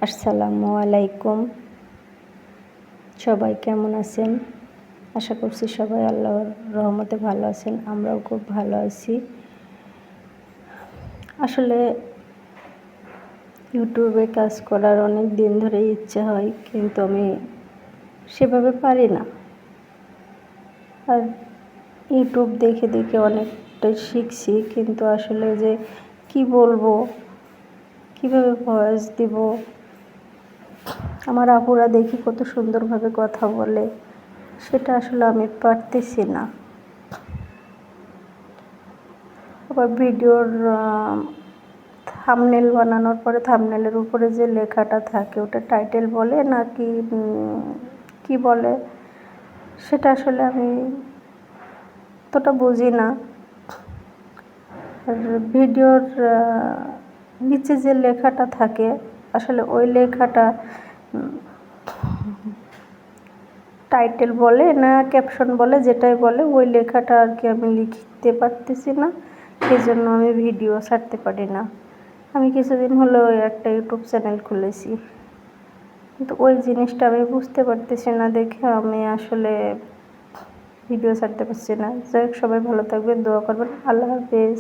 আসসালামু আলাইকুম। সবাই কেমন আছেন? আশা করছি সবাই আল্লাহর রহমতে ভালো আছেন। আমরাও খুব ভালো আছি। আসলে ইউটিউবে কাজ করার অনেক দিন ধরেই ইচ্ছে হয়, কিন্তু আমি সেভাবে পারি না। আর ইউটিউব দেখে দেখে অনেকটাই শিখছি, কিন্তু আসলে যে কি বলবো, কিভাবে ভয়েস দিব, আমার আপুরা দেখি কত সুন্দরভাবে কথা বলে, সেটা আসলে আমি পারতেছি না। আবার ভিডিওর থাম্বনেল বানানোর পরে থাম্বনেলের উপরে যে লেখাটা থাকে ওটা টাইটেল বলে নাকি কি বলে, সেটা আসলে আমি অতটা বুঝি না। আর ভিডিওর নিচে যে লেখাটা থাকে আসলে ওই লেখাটা টাইটেল বলে না ক্যাপশন বলে, যেটাই বলে ওই লেখাটা আর কি আমি লিখতে পারতেছি না, সেই জন্য আমি ভিডিও ছাড়তে পারি না। আমি কিছুদিন হলো একটা ইউটিউব চ্যানেল খুলেছি, কিন্তু ওই জিনিসটা আমি বুঝতে পারতেছি না দেখে আমি আসলে ভিডিও ছাড়তে পারছি না। যাই হোক, সবাই ভালো থাকবেন, দোয়া করবেন। আল্লাহ হাফেজ।